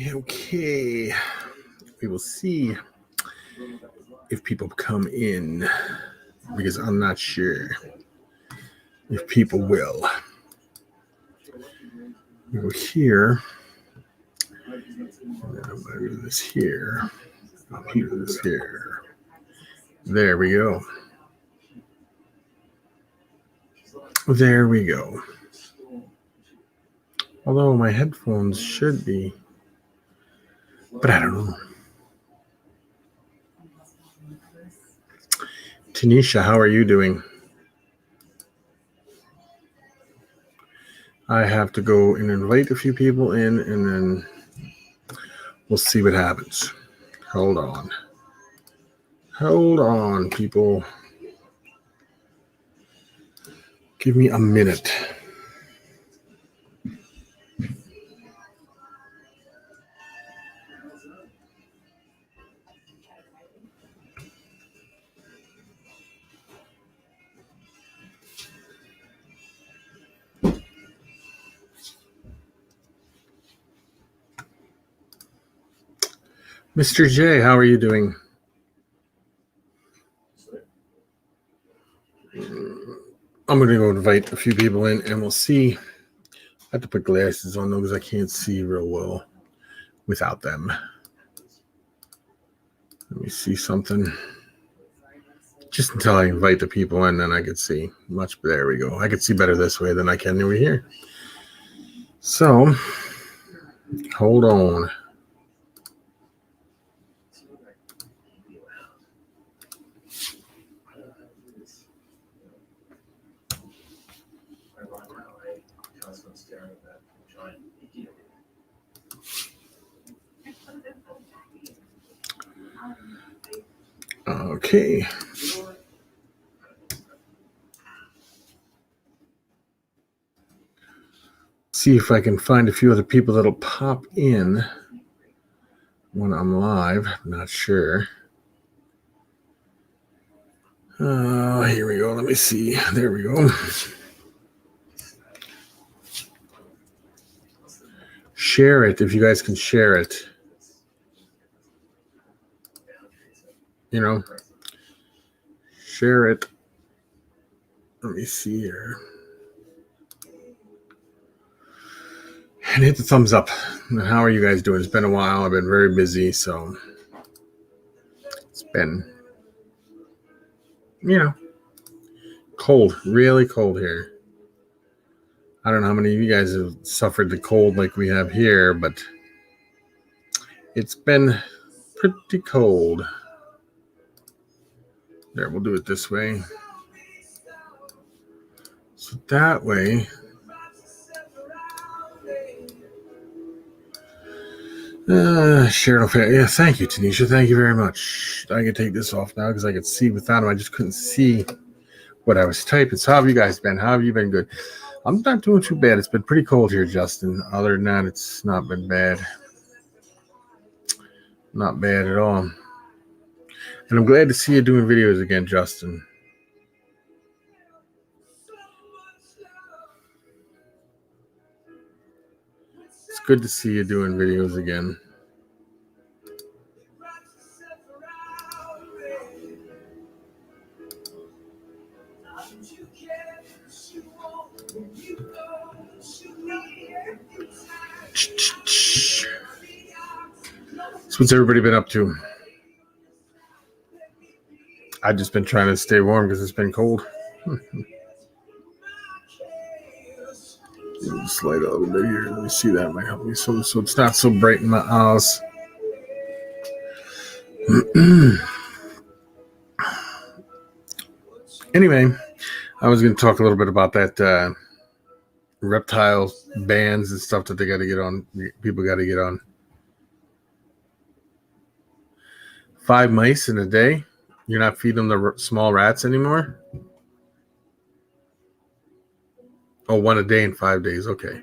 Okay, we will see if people come in because I'm not sure if people will. Go here. I'm going to do this here. I'll do this here. There we go. There we go. Although my headphones should be, but I don't know. Tanisha, how are you doing? I have to go and invite a few people in, and then we'll see what happens. Hold on. Hold on, people. Give me a minute. Mr. J, how are you doing? I'm going to go invite a few people in, and we'll see. I have to put glasses on, though, because I can't see real well without them. Let me see something. Just until I invite the people in, then I can see much. There we go. I can see better this way than I can over here. So, hold on. Okay. See if I can find a few other people that'll pop in when I'm live. I'm not sure. Here we go. Let me see. There we go. Share it if you guys can share it. You know, share it. Let me see here. And hit the thumbs up. How are you guys doing? It's been a while. I've been very busy, so it's been, cold, really cold here. I don't know how many of you guys have suffered the cold like we have here, but it's been pretty cold. There, we'll do it this way. So that way, Cheryl, yeah, thank you, Tanisha. Thank you very much. I can take this off now because I could see without him. I just couldn't see what I was typing. So how have you guys been? How have you been? Good. I'm not doing too bad. It's been pretty cold here, Justin. Other than that, it's not been bad. Not bad at all. And I'm glad to see you doing videos again, Justin. It's good to see you doing videos again. So what's everybody been up to? I've just been trying to stay warm because it's been cold. Slide a little bit here. Let me see. That might help me. So it's not so bright in my eyes. Anyway, I was going to talk a little bit about that reptile bans and stuff that they got to get on. People got to get on. 5 mice in a day. You're not feeding them the small rats anymore? Oh, 1 a day in 5 days. Okay.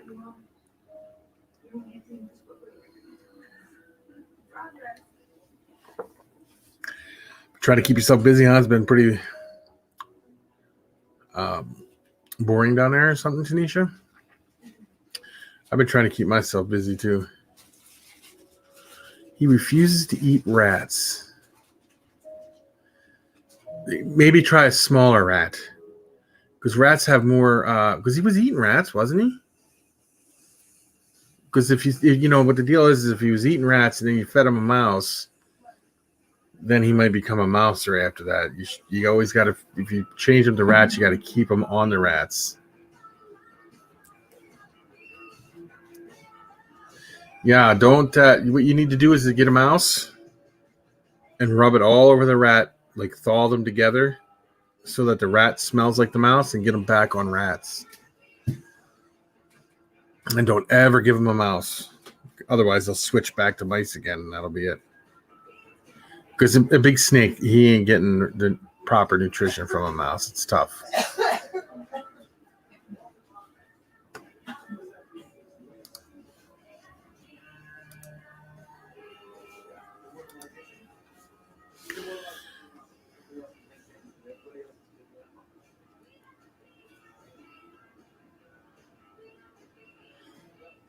Try to keep yourself busy, huh? It's been pretty boring down there or something, Tanisha? I've been trying to keep myself busy too. He refuses to eat rats. Maybe try a smaller rat. Because rats have more, because he was eating rats, wasn't he? Because if what the deal is if he was eating rats and then you fed him a mouse, then he might become a mouser after that. You always got to, if you change him to rats, you got to keep him on the rats. Yeah, don't, what you need to do is to get a mouse and rub it all over the rat, like thaw them together so that the rat smells like the mouse and get them back on rats. And don't ever give them a mouse. Otherwise, they'll switch back to mice again, and that'll be it. Because a big snake, he ain't getting the proper nutrition from a mouse. It's tough.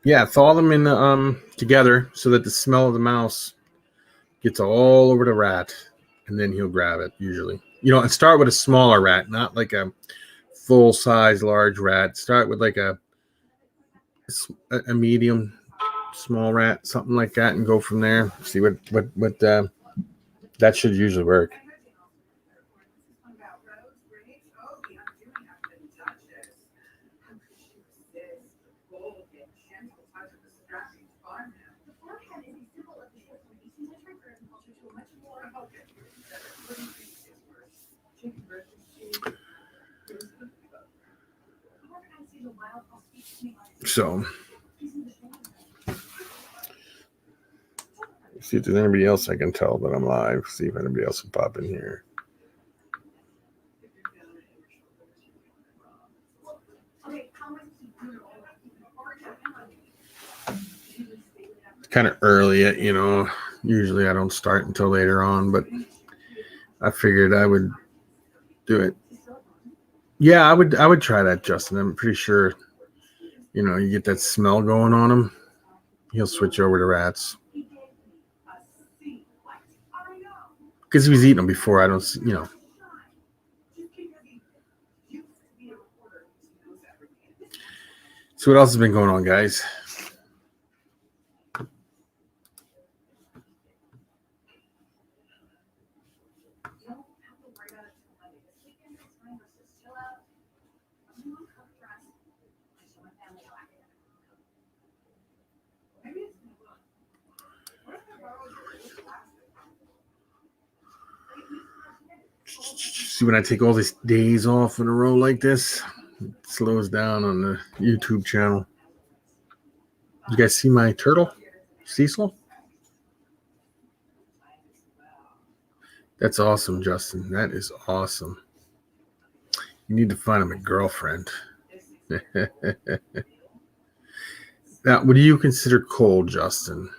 Yeah, thaw them in the together so that the smell of the mouse gets all over the rat, and then he'll grab it usually. And start with a smaller rat, not like a full-size large rat. Start with like a medium small rat, something like that, and go from there. See what that should usually work. So, see if there's anybody else I can tell that I'm live. See if anybody else will pop in here. It's kind of early, Usually I don't start until later on, but I figured I would do it. Yeah, I would try that, Justin. I'm pretty sure, you get that smell going on him, he'll switch over to rats. Because he was eating them before. I don't, So what else has been going on, guys? See, when I take all these days off in a row like this, it slows down on the YouTube channel. You guys see my turtle, Cecil? That's awesome, Justin. That is awesome. You need to find him a girlfriend. Now, what do you consider cold, Justin?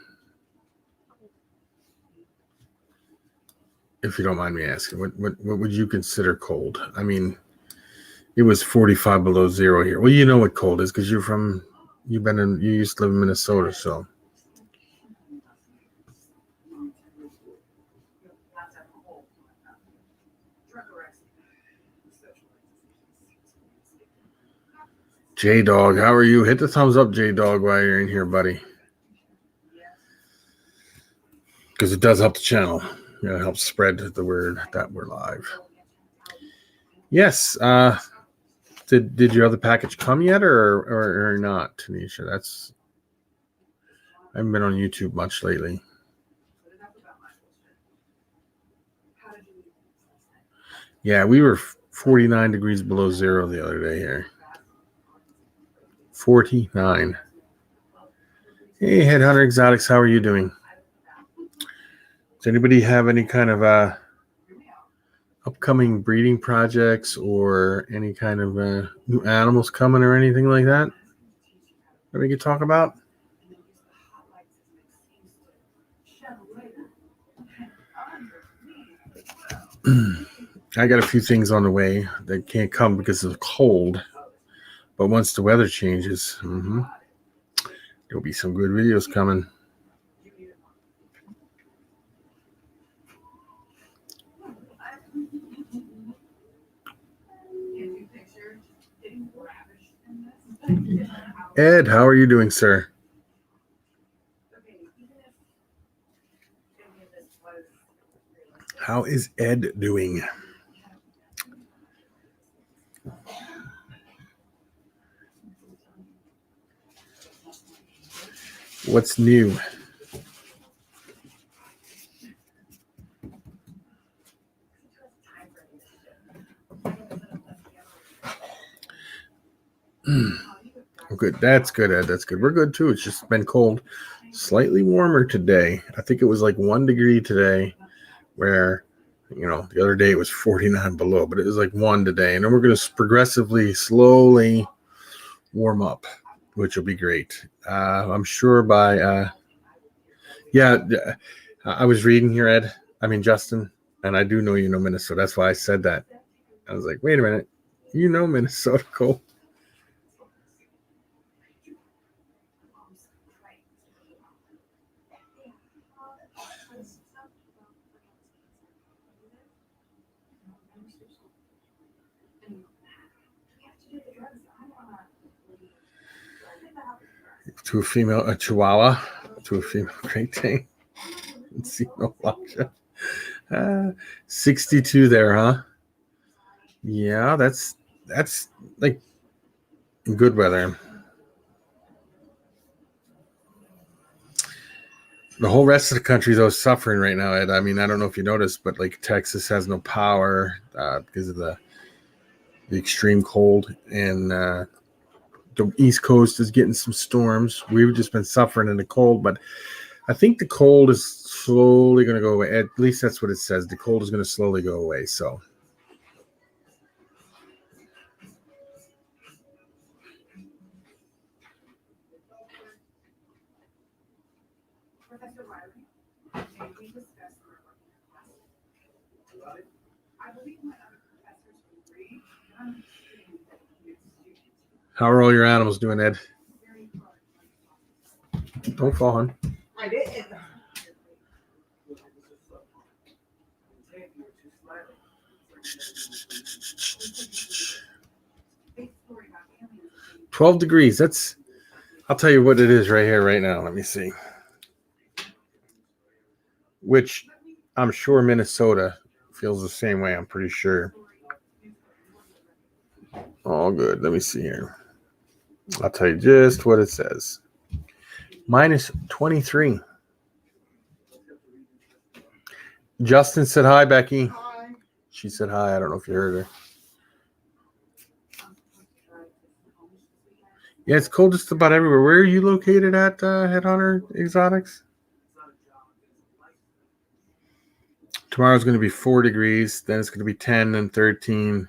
If you don't mind me asking, what would you consider cold? I mean, it was 45 below zero here. Well, you know what cold is because you used to live in Minnesota, so. J-Dog, how are you? Hit the thumbs up, J-Dog, while you're in here, buddy. Because it does help the channel. It helps spread the word that we're live. Yes. Did your other package come yet or not, Tanisha? I haven't been on YouTube much lately. Yeah, we were 49 degrees below zero the other day here. 49. Hey, Headhunter Exotics, how are you doing? Does anybody have any kind of upcoming breeding projects or any kind of new animals coming or anything like that we could talk about? I got a few things on the way that can't come because of cold, but once the weather changes, there'll be some good videos coming. Ed, how are you doing, sir? How is Ed doing? What's new? Good. That's good, Ed. That's good. We're good too. It's just been cold. Slightly warmer today. I think it was like 1 degree today, where, the other day it was 49 below, but it was like 1 today. And then we're going to progressively, slowly warm up, which will be great. I'm sure by, I was reading here, Ed. I mean, Justin, and I do know you know Minnesota. That's why I said that. I was like, wait a minute. You know Minnesota cold. To a female, a Chihuahua, to a female Great Dane. Let's see, no Elijah. 62 there, huh? Yeah, that's like good weather. The whole rest of the country, though, is suffering right now, Ed. I mean, I don't know if you noticed, but like Texas has no power because of the extreme cold, and the East Coast is getting some storms. We've just been suffering in the cold, but I think the cold is slowly going to go away. At least that's what it says. The cold is going to slowly go away. So. How are all your animals doing, Ed? Don't fall, hon. I did. $12 degrees. I'll tell you what it is right here, right now. Let me see. Which I'm sure Minnesota feels the same way. I'm pretty sure. All good. Let me see here. I'll tell you just what it says. Minus 23. Justin said hi, Becky. Hi. She said hi. I don't know if you heard her. Yeah, it's cold just about everywhere. Where are you located at, Headhunter Exotics? Tomorrow's going to be 4 degrees. Then it's going to be 10 and 13,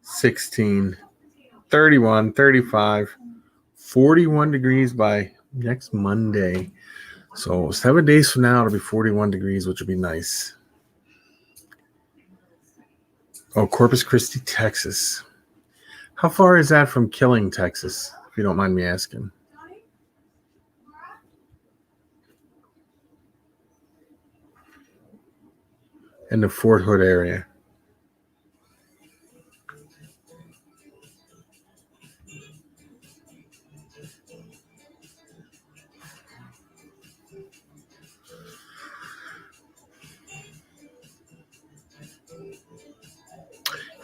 16, 31, 35, 41 degrees by next Monday. So 7 days from now, it'll be 41 degrees, which will be nice. Oh, Corpus Christi, Texas. How far is that from Killing, Texas, if you don't mind me asking? In the Fort Hood area.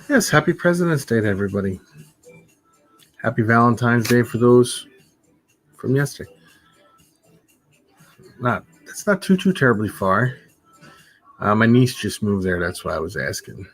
Yes, happy President's Day to everybody. Happy Valentine's Day for those from yesterday. That's not too terribly far. My niece just moved there. That's why I was asking.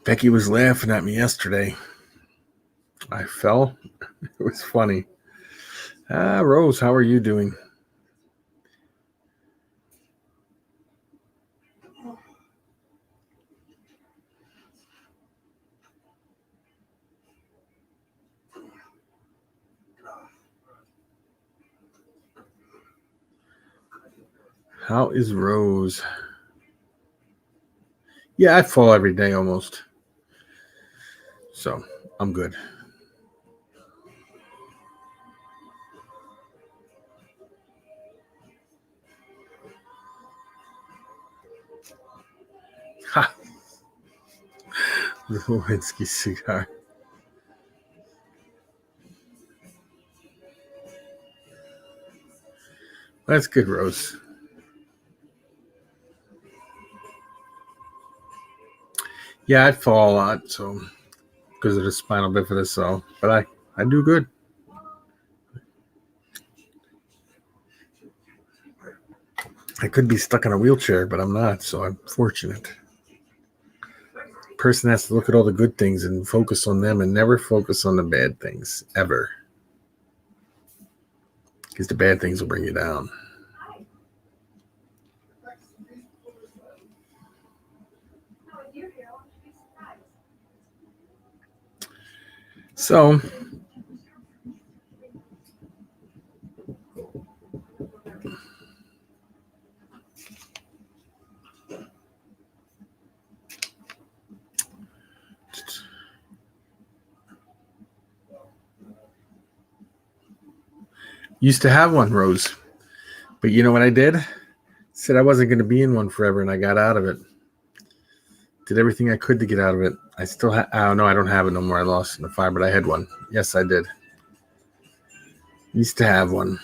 Becky was laughing at me yesterday. I fell. It was funny. Rose, how are you doing? How is Rose? Yeah, I fall every day almost. So I'm good. Ha! The Lewinsky cigar. That's good, Rose. Yeah, I fall a lot, so because of the spinal bifida, so but I do good. I could be stuck in a wheelchair, but I'm not, so I'm fortunate. Person has to look at all the good things and focus on them and never focus on the bad things ever, because the bad things will bring you down. So used to have one, Rose, but you know what I did? Said I wasn't going to be in one forever, and I got out of it. Did everything I could to get out of it. I still have. Oh no, I don't have it no more. I lost it in the fire, but I had one. Yes, I did. Used to have one.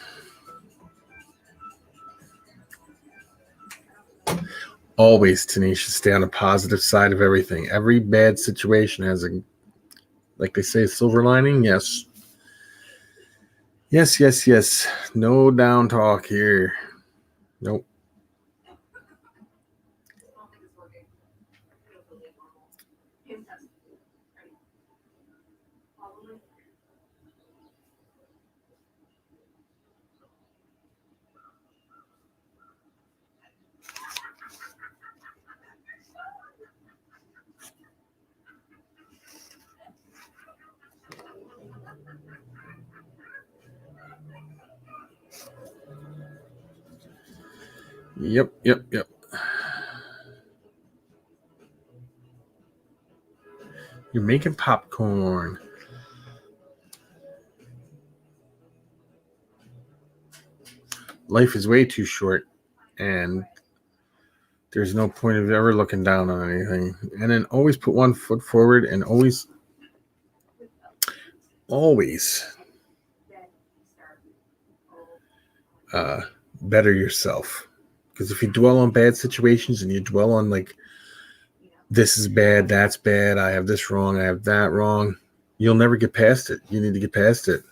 Always, Tanisha, stay on the positive side of everything. Every bad situation has a, like they say, silver lining. Yes. Yes, yes, yes. No down talk here. Nope. Yep, yep, yep. You're making popcorn. Life is way too short, and there's no point of ever looking down on anything. And then always put one foot forward, and always uh, better yourself. Because if you dwell on bad situations and you dwell on like, this is bad, that's bad, I have this wrong, I have that wrong, you'll never get past it. You need to get past it.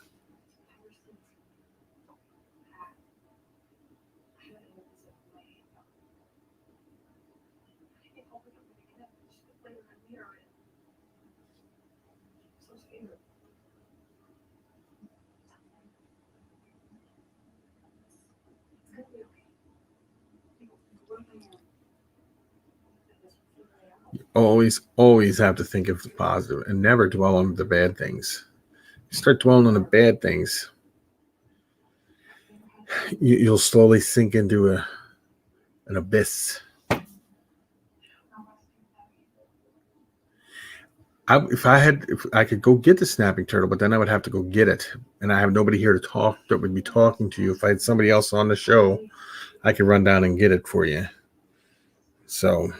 You always have to think of the positive and never dwell on the bad things. You start dwelling on the bad things, you'll slowly sink into an abyss. If I could go get the snapping turtle, but then I would have to go get it, and I have nobody here to talk that would be talking to you. If I had somebody else on the show, I could run down and get it for you. So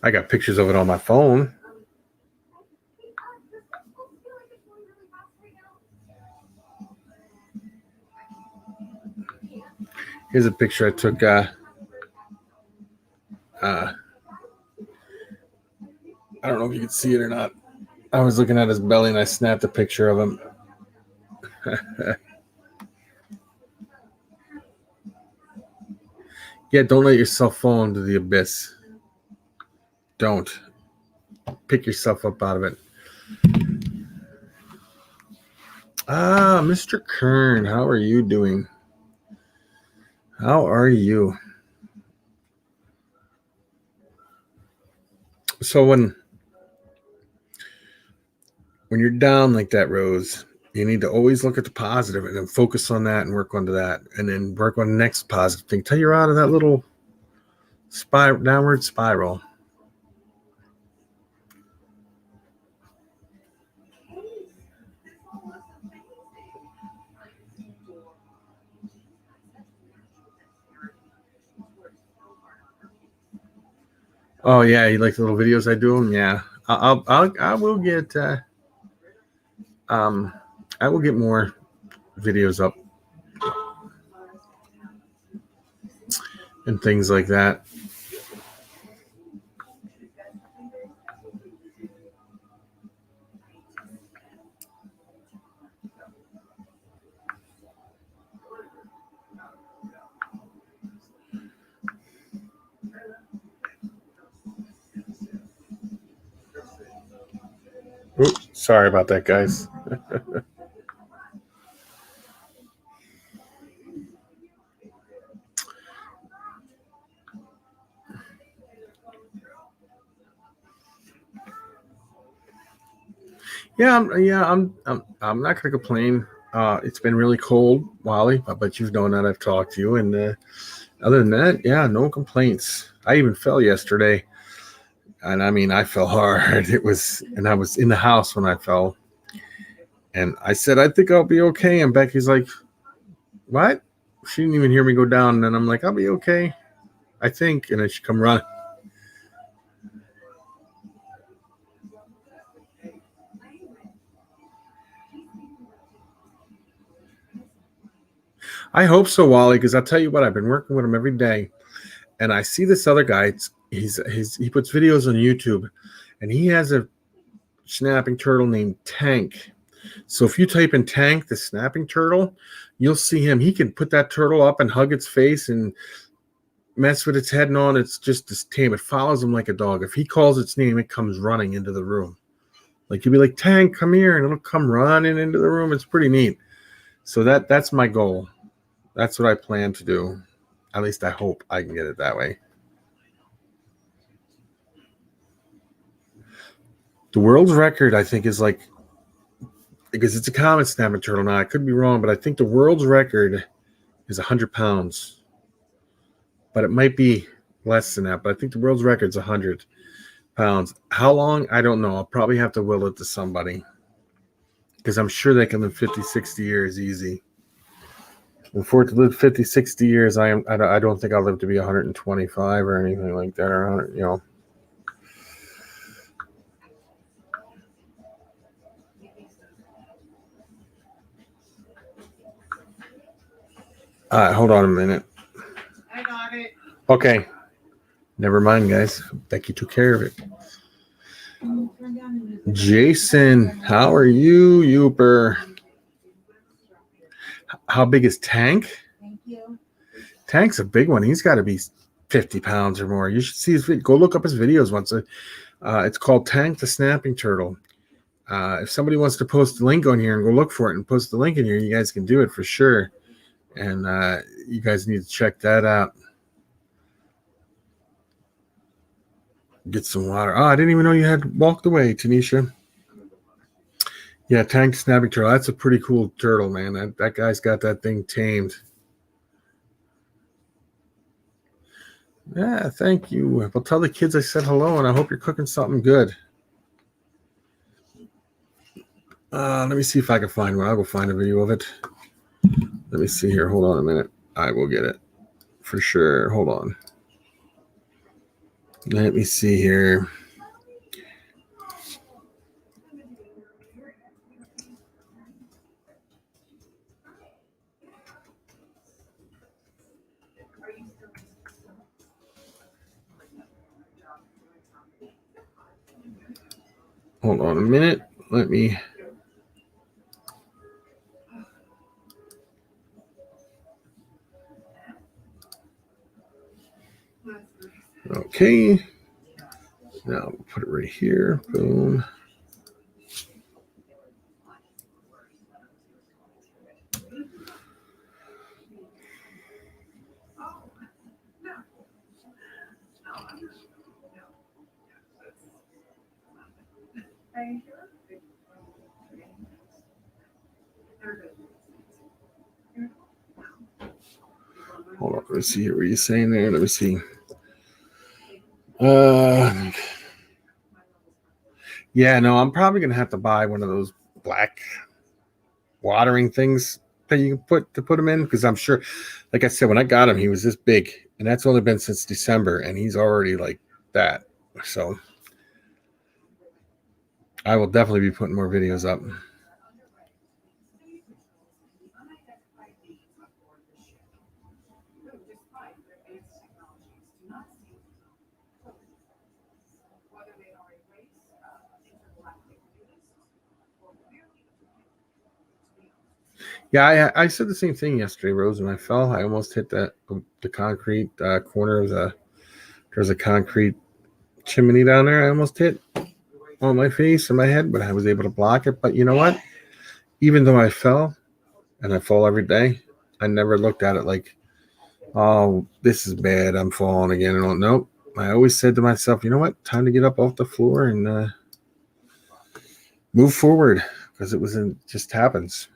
I got pictures of it on my phone. Here's a picture I took. I don't know if you can see it or not. I was looking at his belly and I snapped a picture of him. Yeah, don't let yourself fall into the abyss. Don't. Pick yourself up out of it. Ah, Mr. Kern, how are you doing? How are you? So when you're down like that, Rose, You need to always look at the positive and then focus on that and work onto that, and then work on the next positive thing till you're out of that little downward spiral. Oh yeah, you like the little videos I do them? Yeah, I will get I will get more videos up and things like that. Oops, sorry about that, guys. I'm not gonna complain. It's been really cold, Wally, but you've known that. I've talked to you, and other than that, yeah, no complaints. I even fell yesterday, and I mean, I fell hard. And I was in the house when I fell, and I said, I think I'll be okay. And Becky's like, what? She didn't even hear me go down, and I'm like, I'll be okay, I think. And then she come running. I hope so, Wally, because I'll tell you what, I've been working with him every day, and I see this other guy. He puts videos on YouTube, and he has a snapping turtle named Tank. So if you type in Tank, the snapping turtle, you'll see him. He can put that turtle up and hug its face and mess with its head and on. It's just as tame. It follows him like a dog. If he calls its name, it comes running into the room. Like you'll be like, Tank, come here, and it'll come running into the room. It's pretty neat. So that's my goal. That's what I plan to do. At least I hope I can get it that way. The world's record, I think, is like, because it's a common snapping turtle now. I could be wrong, but I think the world's record is 100 pounds. But it might be less than that. But I think the world's record is 100 pounds. How long? I don't know. I'll probably have to will it to somebody, because I'm sure they can live 50, 60 years easy. And for it to live 50, 60 years, I don't think I'll live to be 125 or anything like that, or 100, Hold on a minute. I got it. Okay. Never mind, guys. Becky took care of it. Jason, how are you, Youper? How big is Tank? Thank you. Tank's a big one. He's got to be 50 pounds or more. You should see his video. Go look up his videos once. It's called Tank the Snapping Turtle. If somebody wants to post the link on here and go look for it and post the link in here, you guys can do it for sure. And you guys need to check that out. Get some water. Oh, I didn't even know you had walked away, Tanisha. Yeah, Tank Snapping Turtle. That's a pretty cool turtle, man. That guy's got that thing tamed. Yeah, thank you. Well, tell the kids I said hello, and I hope you're cooking something good. Let me see if I can find one. I'll go find a video of it. Let me see here. Hold on a minute. I will get it for sure. Hold on. Let me see here. Hold on a minute. Let me. Okay. Now we'll put it right here. Boom. Let's see here. What are you saying there? Let me see. Uh, yeah, no, I'm probably gonna have to buy one of those black watering things that you can put him in, because I'm sure, like I said, when I got him, he was this big, and that's only been since December, and he's already like that. So I will definitely be putting more videos up. Yeah, I said the same thing yesterday, Rose. When I fell, I almost hit the concrete corner of the. There's a concrete chimney down there. I almost hit on my face and my head, but I was able to block it. But you know what? Even though I fell, and I fall every day, I never looked at it like, oh, this is bad. I'm falling again. And nope. I always said to myself, you know what? Time to get up off the floor and move forward, because it just happens.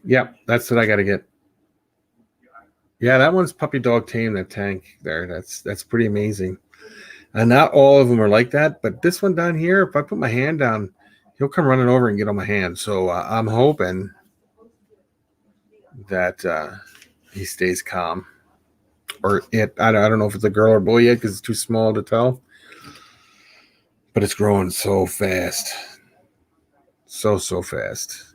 Yep, that's what I got to get. Yeah, that one's puppy dog tame, that tank there. That's pretty amazing. And not all of them are like that, but this one down here, if I put my hand down, he'll come running over and get on my hand. So I'm hoping that he stays calm. Or I don't know if it's a girl or boy yet, because it's too small to tell. But it's growing so fast. So fast.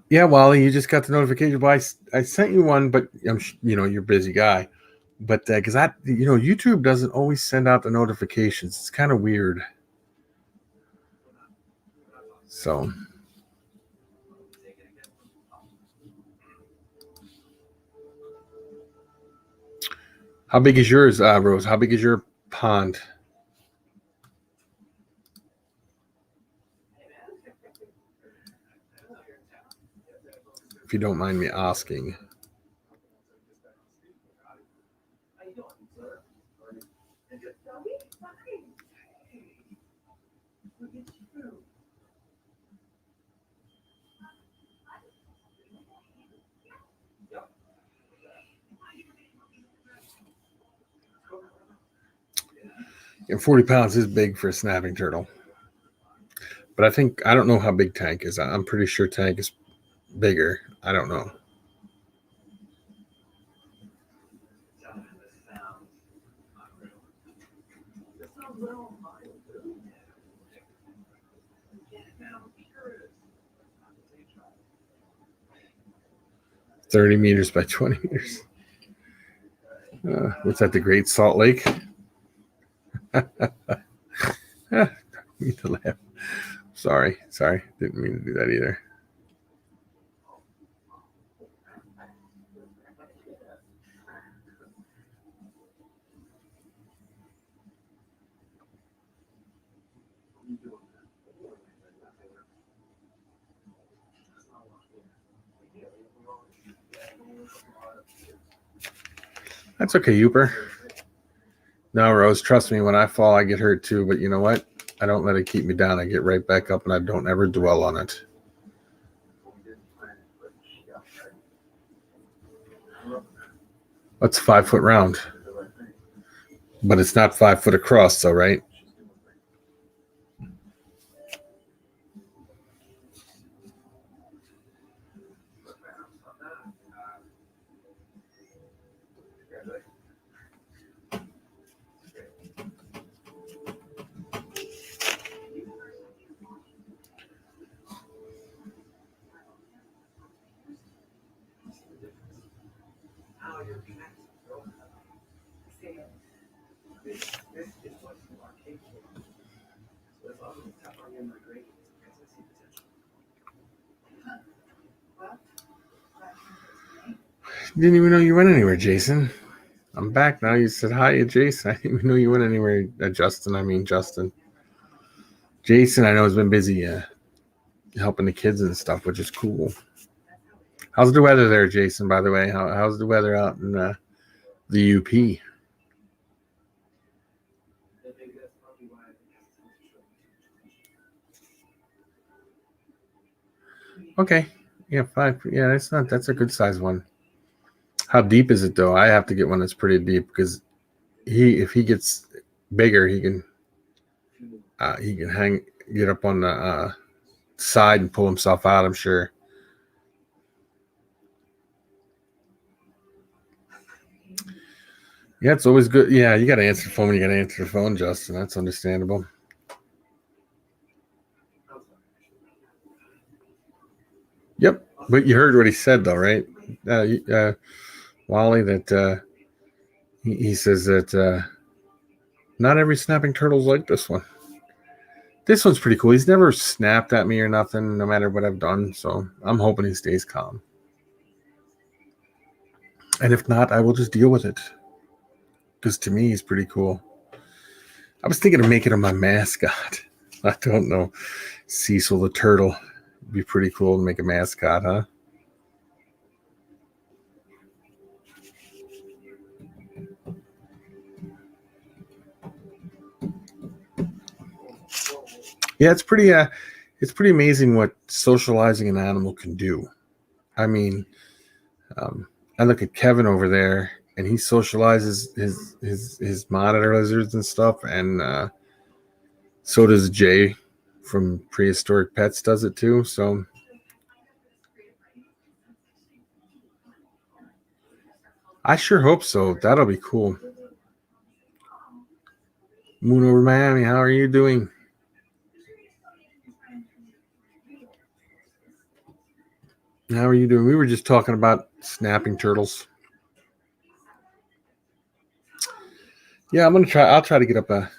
Yeah, Wally, you just got the notification. Well, I sent you one, but you're a busy guy. But because YouTube doesn't always send out the notifications. It's kind of weird. So, how big is yours, Rose? How big is your pond? If you don't mind me asking. And 40 pounds is big for a snapping turtle. But I don't know how big Tank is. I'm pretty sure Tank is bigger. I don't know. $30 meters by 20 meters. What's that, the Great Salt Lake? Need to laugh. Sorry. Didn't mean to do that either. That's okay, Youper. No, Rose, trust me, when I fall, I get hurt too. But you know what? I don't let it keep me down. I get right back up, and I don't ever dwell on it. What's 5 foot round? But it's not 5 foot across, though, right? Didn't even know you went anywhere, Jason. I'm back now. You said hi, Jason. I didn't even know you went anywhere. Justin. Jason, I know, has been busy helping the kids and stuff, which is cool. How's the weather there, Jason, by the way? How's the weather out in the UP? Okay. Yeah, 5. Yeah, that's a good size one. How deep is it though? I have to get one that's pretty deep because if he gets bigger, he can get up on the side and pull himself out, I'm sure. Yeah, it's always good. Yeah, you got to answer the phone when you got to answer the phone, Justin. That's understandable. Yep. But you heard what he said, though, right? Wally, that he says that not every snapping turtle's like this one. This one's pretty cool. He's never snapped at me or nothing, no matter what I've done. So I'm hoping he stays calm. And if not, I will just deal with it. Because to me, he's pretty cool. I was thinking of making him my mascot. I don't know. Cecil the turtle. It'd be pretty cool to make a mascot, huh? Yeah, it's pretty amazing what socializing an animal can do. I mean, I look at Kevin over there, and he socializes his monitor lizards and stuff, and so does Jay from Prehistoric Pets does it too. So I sure hope so. That'll be cool. Moon over Miami, how are you doing? How are you doing? We were just talking about snapping turtles. Yeah, I'll try to get up a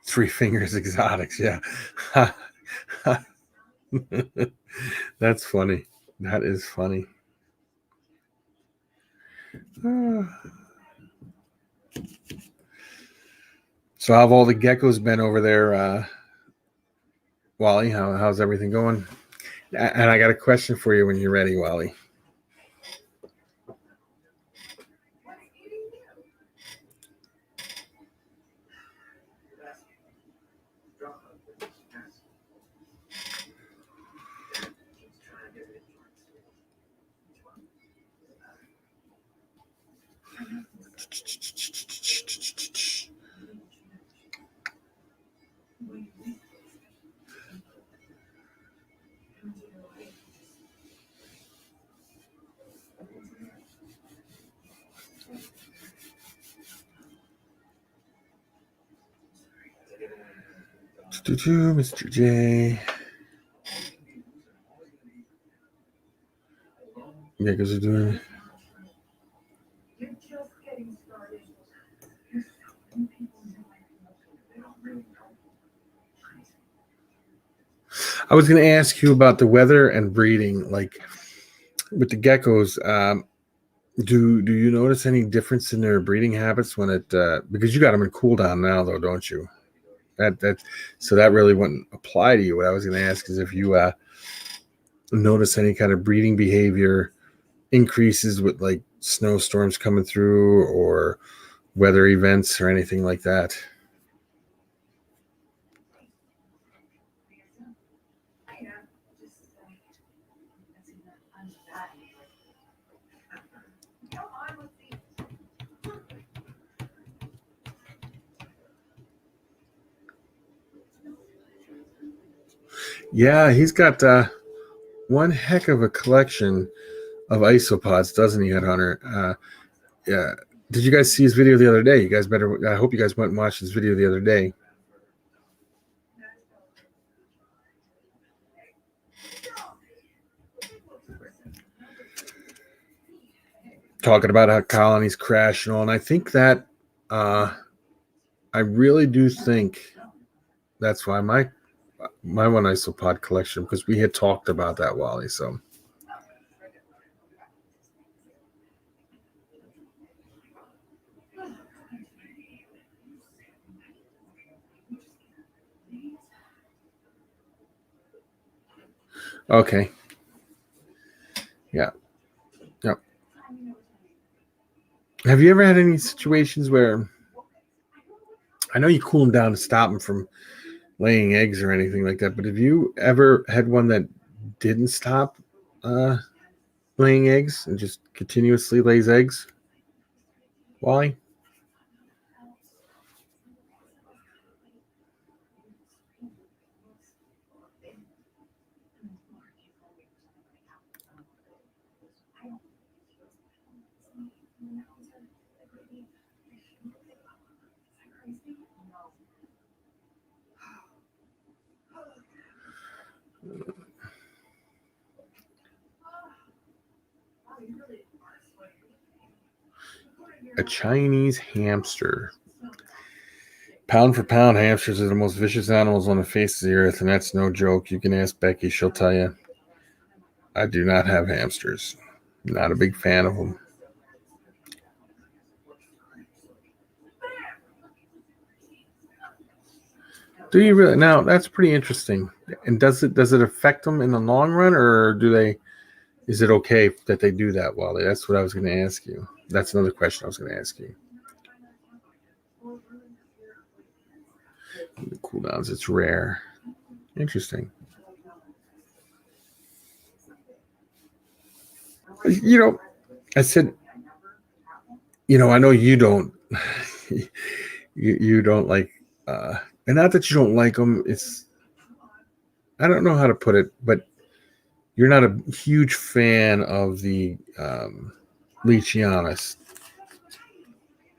3 fingers exotics. Yeah. That's funny. That is funny. So how have all the geckos been over there, Wally? How's everything going? And I got a question for you when you're ready, Wally. Mr. J. Geckos are doing. I was going to ask you about the weather and breeding, like with the geckos. Do you notice any difference in their breeding habits when it because you got them in cool down now, though, don't you? So that really wouldn't apply to you. What I was going to ask is if you notice any kind of breeding behavior increases with like snowstorms coming through or weather events or anything like that. Yeah, he's got one heck of a collection of isopods, doesn't he, Headhunter? Yeah. Did you guys see his video the other day? You guys better. I hope you guys went and watched his video the other day. Talking about how colonies crash and all, and I think that I really do think that's why my one isopod collection, because we had talked about that, Wally. So okay, yeah, yep. Have you ever had any situations where I know you cool them down to stop them from laying eggs or anything like that, but have you ever had one that didn't stop laying eggs and just continuously lays eggs? Wally? A Chinese hamster. Pound for pound, hamsters are the most vicious animals on the face of the earth, and that's no joke. You can ask Becky, she'll tell you. I do not have hamsters. Not a big fan of them. Do you really? Now, that's pretty interesting. And does it affect them in the long run, or is it okay that they do that, Wally? That's what I was going to ask you. That's another question I was going to ask you. The cooldowns, it's rare. Interesting. I said, I know you don't, you don't like, and not that you don't like them. I don't know how to put it, but you're not a huge fan of the Leachianas.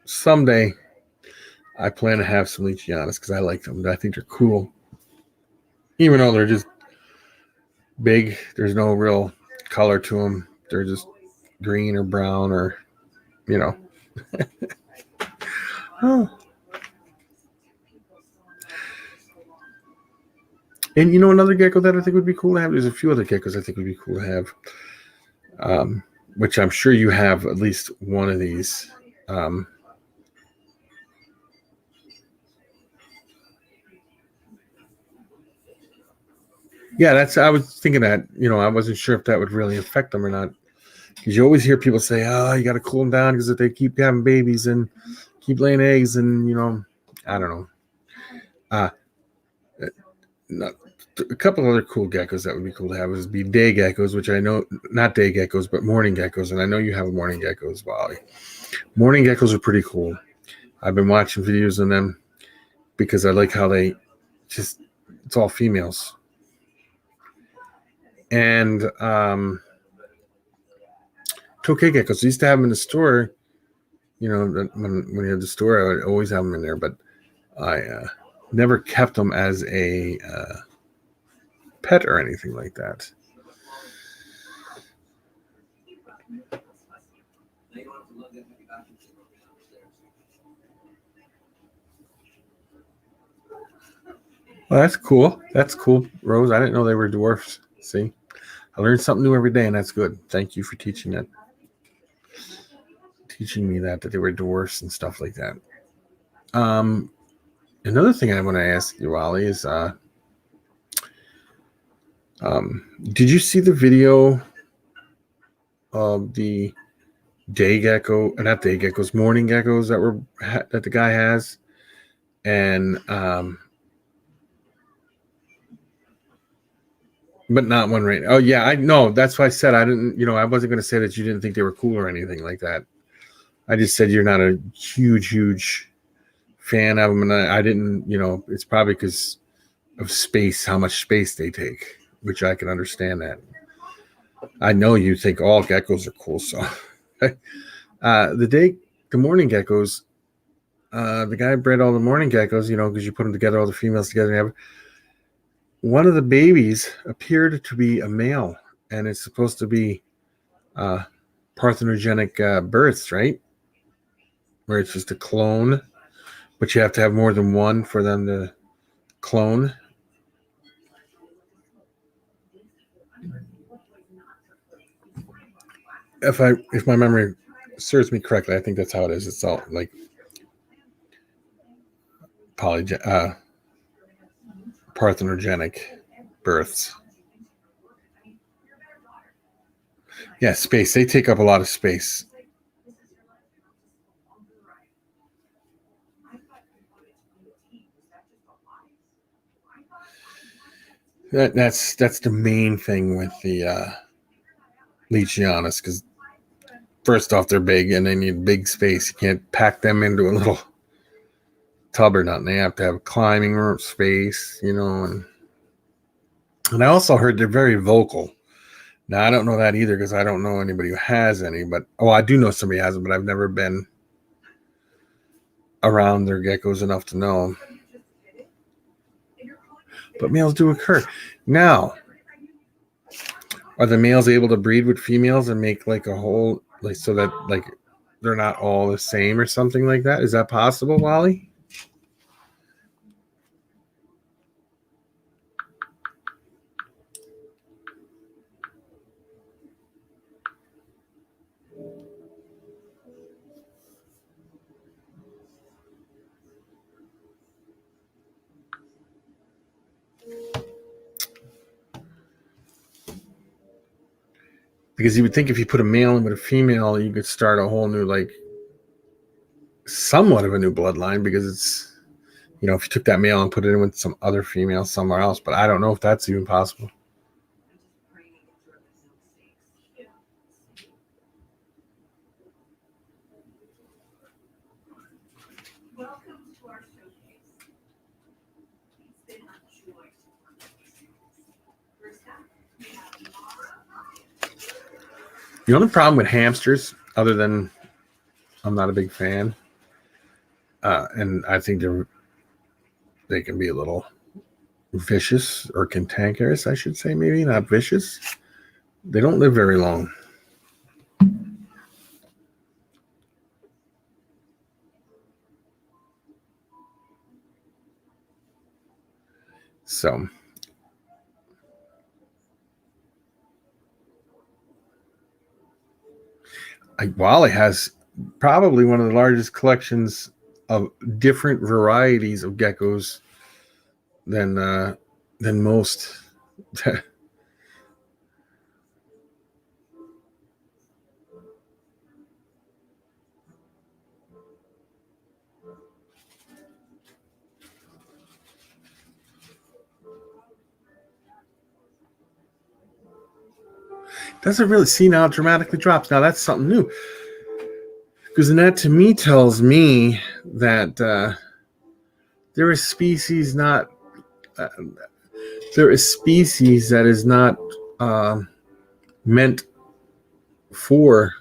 Someday, I plan to have some Leachianas because I like them. I think they're cool. Even though they're just big, there's no real color to them. They're just green or brown or, Oh. And another gecko that I think would be cool to have. There's a few other geckos I think would be cool to have, which I'm sure you have at least one of these. Yeah, I was thinking that. I wasn't sure if that would really affect them or not. Because you always hear people say, "Oh, you got to cool them down because if they keep having babies and keep laying eggs, and I don't know." A couple other cool geckos that would be cool to have would be day geckos, which I know not day geckos, but morning geckos, and I know you have morning geckos, Wally. Morning geckos are pretty cool. I've been watching videos on them because I like how they it's all females. And tokay geckos, I used to have them in the store. When you have the store, I would always have them in there, but I never kept them as a pet or anything like that. Well, that's cool. That's cool, Rose. I didn't know they were dwarfs. See, I learned something new every day, and that's good. Thank you for teaching me that they were dwarfs and stuff like that. Another thing I want to ask you, Wally, is did you see the video of the day gecko, not day geckos, morning geckos that the guy has, and but not one right now. Oh yeah, I know. That's why I said I didn't. I wasn't going to say that you didn't think they were cool or anything like that. I just said you're not a huge fan of them, and I didn't. It's probably because of space, how much space they take, which I can understand that. I know you think all geckos are cool, so the morning geckos, the guy bred all the morning geckos, because you put them together, all the females together, and one of the babies appeared to be a male, and it's supposed to be parthenogenic births, right? Where it's just a clone, but you have to have more than one for them to clone. If my memory serves me correctly, I think that's how it is. It's all like parthenogenic births. Yeah, space. They take up a lot of space. That's the main thing with the Leachianus, because first off, they're big and they need big space. You can't pack them into a little tub or nothing. They have to have climbing room space, and I also heard they're very vocal. Now, I don't know that either because I don't know anybody who has any, but I do know somebody has them, but I've never been around their geckos enough to know. But males do occur. Now, are the males able to breed with females and make like a whole, like, so that like they're not all the same or something like that? Is that possible, Wally? Because you would think if you put a male in with a female, you could start a whole new, like, somewhat of a new bloodline, because it's, if you took that male and put it in with some other female somewhere else. But I don't know if that's even possible. The only problem with hamsters, other than I'm not a big fan, and I think they can be a little vicious or cantankerous, I should say, maybe not vicious. They don't live very long. So Wally has probably one of the largest collections of different varieties of geckos than most. Doesn't really see now, it dramatically drops. Now that's something new, because then that to me tells me that there is species not there is species that is not meant for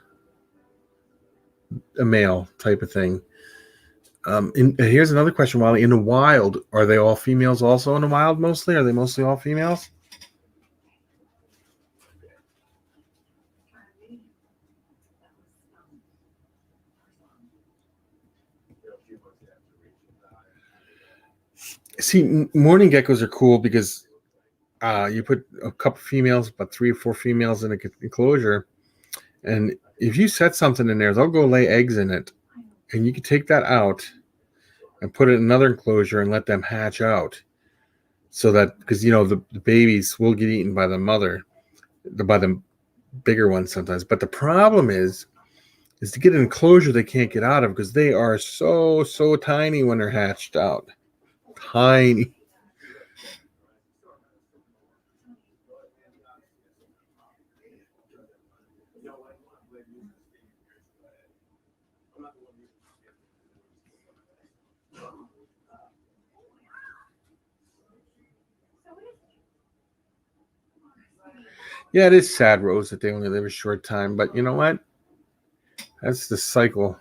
a male type of thing. Here's another question, Wally. In the wild, are they all females also in the wild mostly? Are they mostly all females? See, morning geckos are cool because you put a couple females, about 3 or 4 females in an enclosure, and if you set something in there, they'll go lay eggs in it, and you can take that out and put it in another enclosure and let them hatch out. So that, because the babies will get eaten by the mother, by the bigger ones sometimes. But the problem is to get an enclosure they can't get out of, because they are so tiny when they're hatched out. Tiny. Yeah, it is sad, Rose, that they only live a short time. But you know what? That's the cycle.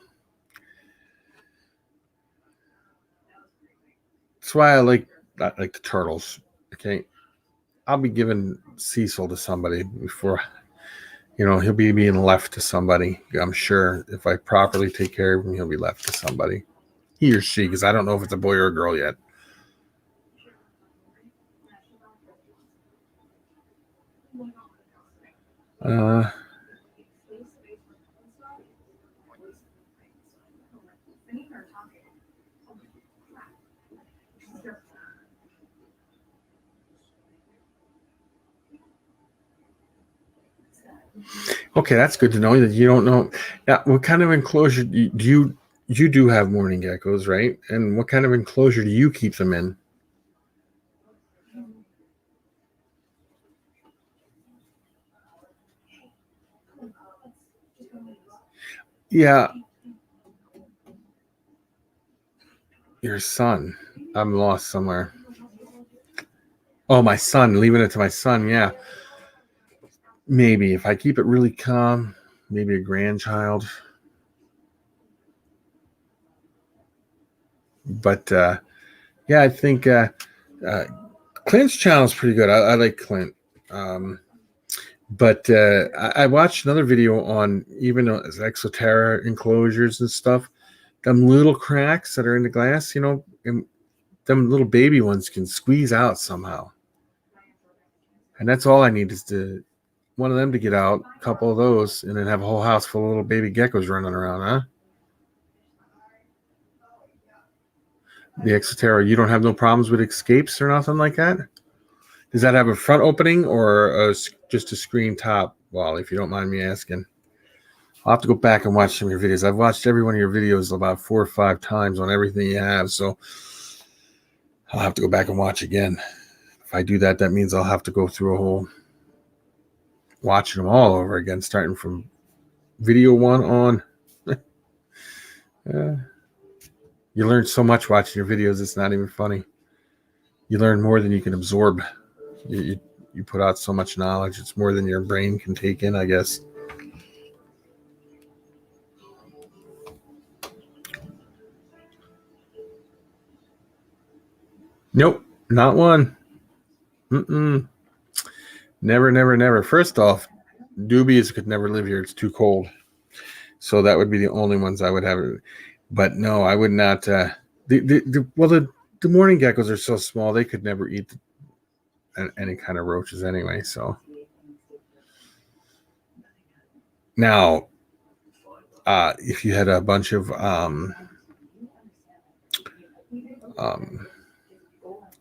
That's why I like the turtles. Okay, I'll be giving Cecil to somebody before, he'll be being left to somebody. I'm sure if I properly take care of him, he'll be left to somebody. He or she, because I don't know if it's a boy or a girl yet. Okay, that's good to know that you don't know. Now, what kind of enclosure do you do have morning geckos, right? And what kind of enclosure do you keep them in? Yeah. Your son. I'm lost somewhere. Oh, my son. Leaving it to my son. Yeah. Maybe if I keep it really calm, maybe a grandchild. But yeah, I think Clint's channel is pretty good. I like Clint. But I watched another video on even Exoterra enclosures and stuff. Them little cracks that are in the glass, and them little baby ones can squeeze out somehow. And that's all I need is one of them to get out, a couple of those, and then have a whole house full of little baby geckos running around, huh? The Exoterra, you don't have no problems with escapes or nothing like that? Does that have a front opening or just a screen top, Wally, if you don't mind me asking? I'll have to go back and watch some of your videos. I've watched every one of your videos about 4 or 5 times on everything you have, so I'll have to go back and watch again. If I do that, that means I'll have to go through a whole watching them all over again, starting from video 1 on. You learn so much watching your videos, it's not even funny. You learn more than you can absorb. You put out so much knowledge, it's more than your brain can take in, I guess. Nope, not one. Never, never, never. First off, doobies could never live here. It's too cold. So that would be the only ones I would have. But no, I would not. The morning geckos are so small, they could never eat any kind of roaches anyway. So now, if you had a bunch of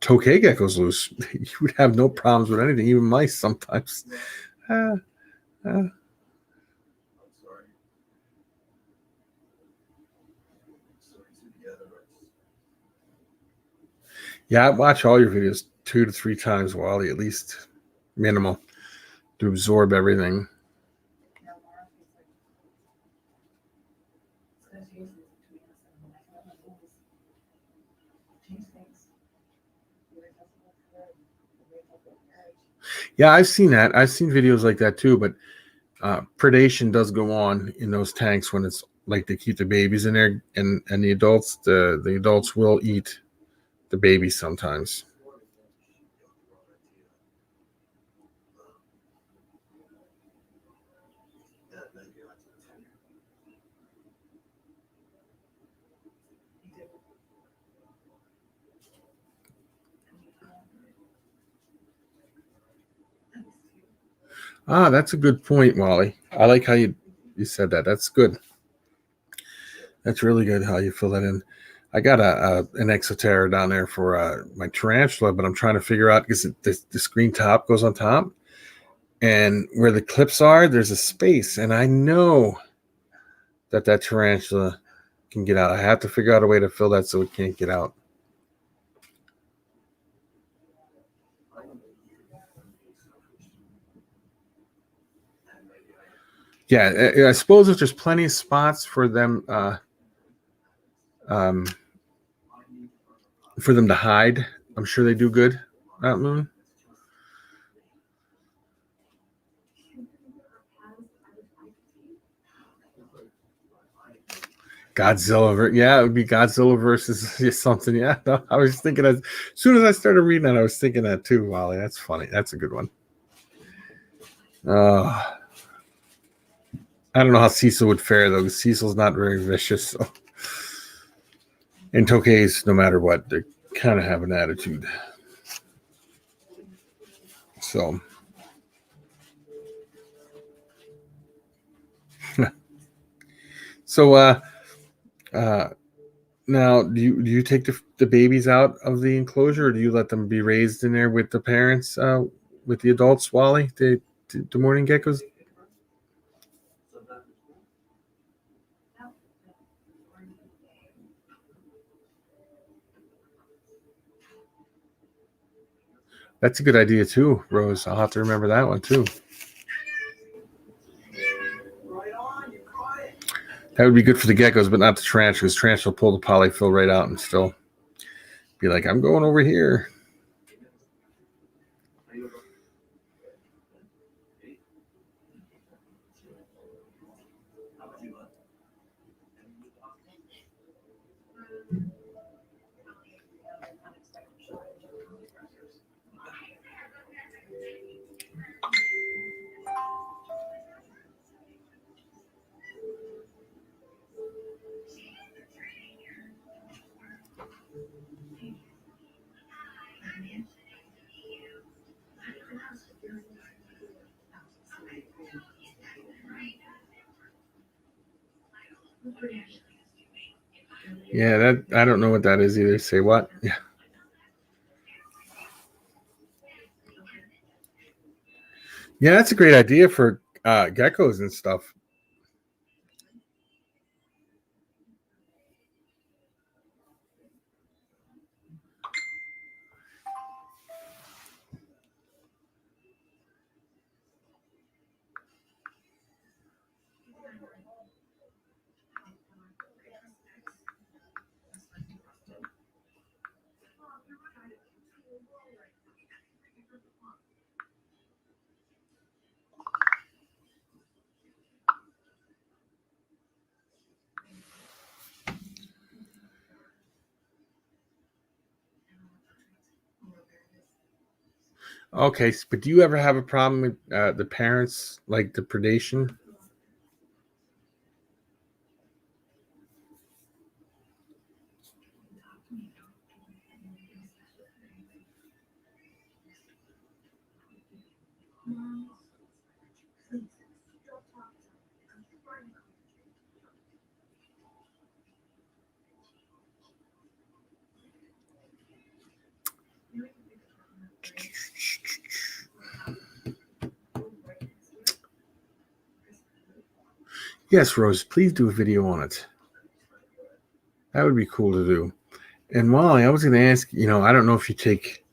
tokay geckos loose, you would have no problems with anything, even mice sometimes. Yeah, I watch all your videos 2 to 3 times, Wally, at least minimal, to absorb everything. Yeah, I've seen that. I've seen videos like that too, but predation does go on in those tanks when it's like they keep the babies in there, and the adults will eat the babies sometimes. That's a good point, Wally. I like how you said that. That's good. That's really good how you fill that in. I got an Exoterra down there for my tarantula, but I'm trying to figure out because the screen top goes on top, and where the clips are, there's a space, and I know that tarantula can get out. I have to figure out a way to fill that so it can't get out. Yeah, I suppose if there's plenty of spots for them to hide, I'm sure they do good out Moon. Godzilla, yeah, it would be Godzilla versus something. Yeah, no, I was thinking as soon as I started reading that, I was thinking that too, Wally. That's funny. That's a good one. I don't know how Cecil would fare though, because Cecil's not very vicious. So. And Tokays, no matter what, they kind of have an attitude. So, now do you take the babies out of the enclosure, or do you let them be raised in there with the parents, with the adults, Wally, the morning geckos? That's a good idea too, Rose. I'll have to remember that one too. That would be good for the geckos, but not the tarantula, because tarantula will pull the polyfill right out and still be like, I'm going over here. Yeah, that I don't know what that is either. Say what? Yeah. Yeah, that's a great idea for geckos and stuff. Okay, but do you ever have a problem with the parents, like the predation? Yes, Rose, please do a video on it. That would be cool to do. And Wally, I was going to ask, I don't know if you take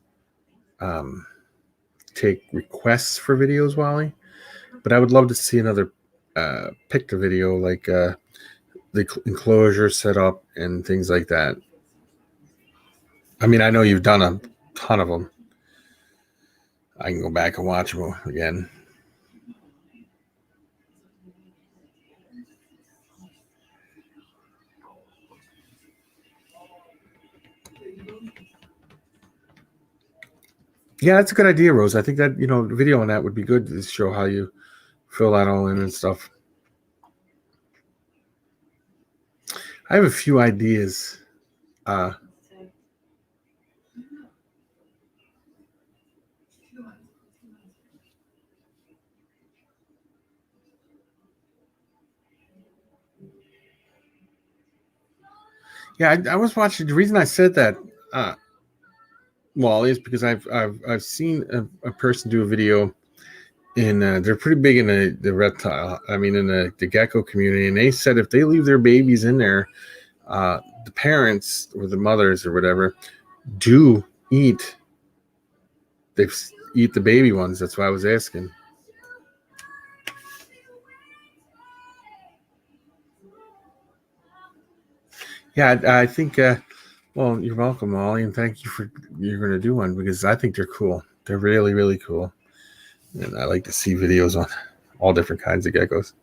requests for videos, Wally, but I would love to see another picture video, like the enclosure set up and things like that. I mean, I know you've done a ton of them. I can go back and watch them again. Yeah, that's a good idea, Rose. I think that, the video on that would be good to show how you fill that all in and stuff. I have a few ideas. Yeah, I was watching. The reason I said that, Wally, is because I've seen a person do a video in. They're pretty big in the reptile. I mean, in the gecko community, and they said if they leave their babies in there, the parents or the mothers or whatever do eat. They eat the baby ones. That's why I was asking. Yeah, I think. Well, you're welcome, Molly, and thank you for you're going to do one because I think they're cool. They're really, really cool, and I like to see videos on all different kinds of geckos.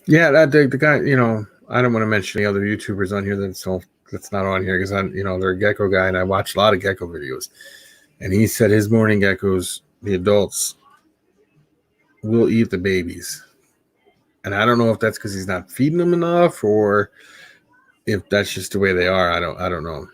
Yeah, the guy, I don't want to mention any other YouTubers on here that's not on here because they're a gecko guy, and I watch a lot of gecko videos. And he said his morning geckos, the adults, will eat the babies. And I don't know if that's because he's not feeding them enough or if that's just the way they are. I don't know.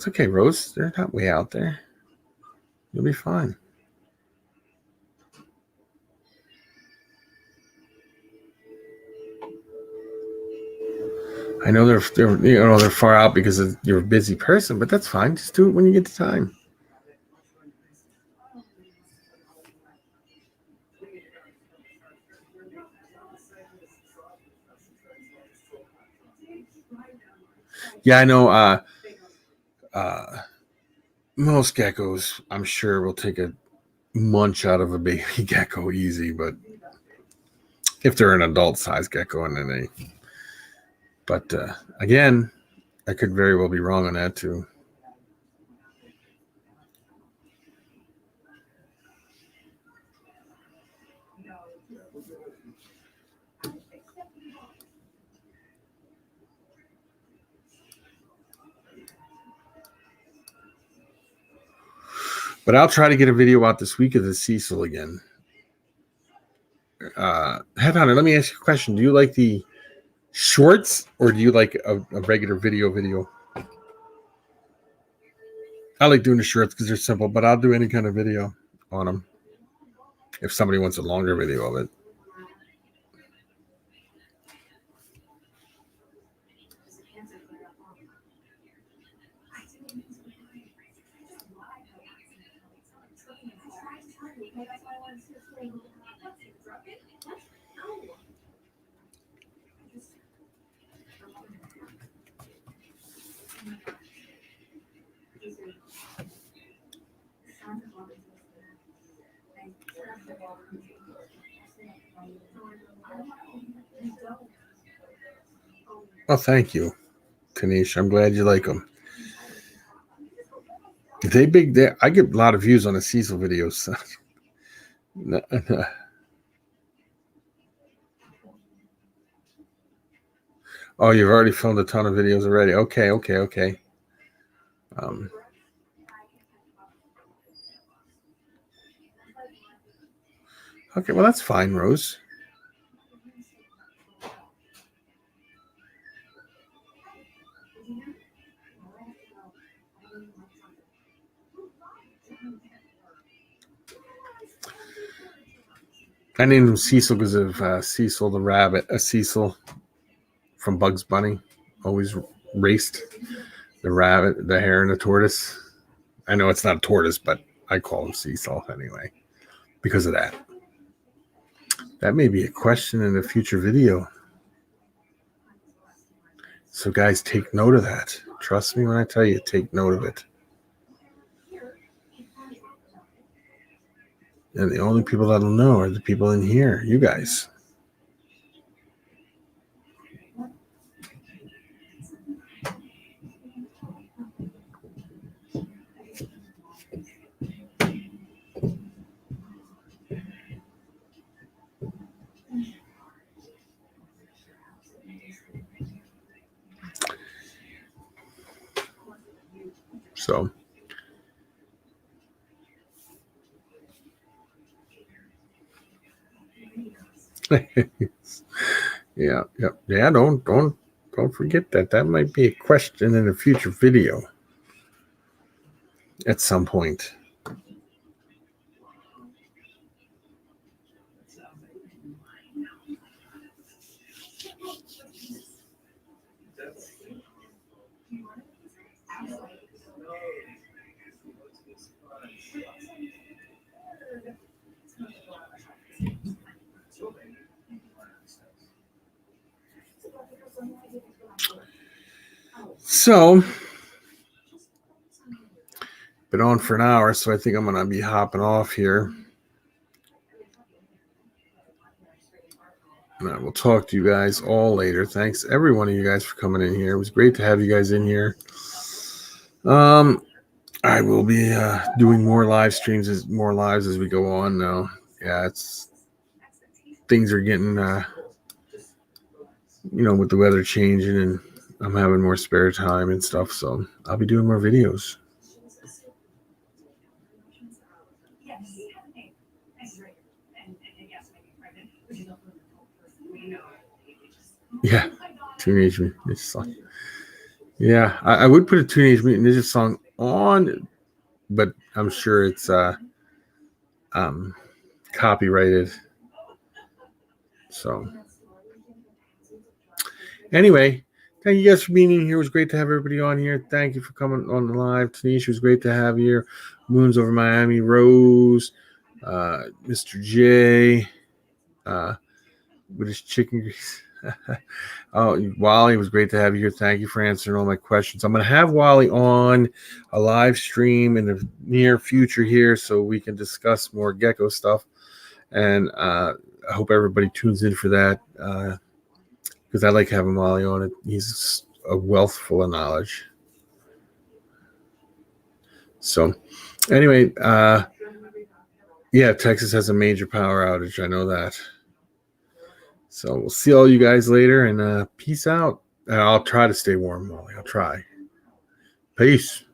It's okay, Rose. They're not way out there. You'll be fine. I know they're far out because you're a busy person, but that's fine. Just do it when you get the time. Yeah, I know. Most geckos, I'm sure, will take a munch out of a baby gecko easy, but if they're an adult-sized gecko, and then but again, I could very well be wrong on that too. But I'll try to get a video out this week of the Cecil again. Headhunter, let me ask you a question. Do you like the shorts or do you like a regular video? I like doing the shorts because they're simple, but I'll do any kind of video on them if somebody wants a longer video of it. Oh, thank you, Tanisha. I'm glad you like them. They big. I get a lot of views on the Cecil videos. Oh, you've already filmed a ton of videos already. Okay. Okay, well, that's fine, Rose. I named him Cecil because of Cecil the rabbit. Cecil from Bugs Bunny always raced the rabbit, the hare, and the tortoise. I know it's not a tortoise, but I call him Cecil anyway because of that. That may be a question in a future video. So, guys, take note of that. Trust me when I tell you, take note of it. And the only people that'll know are the people in here, you guys. So, yeah. Don't forget that. That might be a question in a future video at some point. So, been on for an hour, so I think I'm going to be hopping off here. And I will talk to you guys all later. Thanks, every one of you guys, for coming in here. It was great to have you guys in here. I will be doing more live streams, more lives as we go on now. Yeah, things are getting, with the weather changing, and I'm having more spare time and stuff. So I'll be doing more videos. Yeah, teenage son. Yeah, I would put a Teenage Mutant Ninja song on, but I'm sure it's um, copyrighted. So anyway, thank you guys for being in here. It was great to have everybody on here. Thank you for coming on the live. Tanisha, it was great to have you here. Moons over Miami, Rose, Mr. J, with his chicken grease. Oh, Wally, it was great to have you here. Thank you for answering all my questions. I'm going to have Wally on a live stream in the near future here so we can discuss more gecko stuff. And I hope everybody tunes in for that because I like having Wally on it. He's a wealth full of knowledge. So anyway, yeah, Texas has a major power outage. I know that. So we'll see all you guys later, and peace out. I'll try to stay warm, Molly. I'll try. Peace.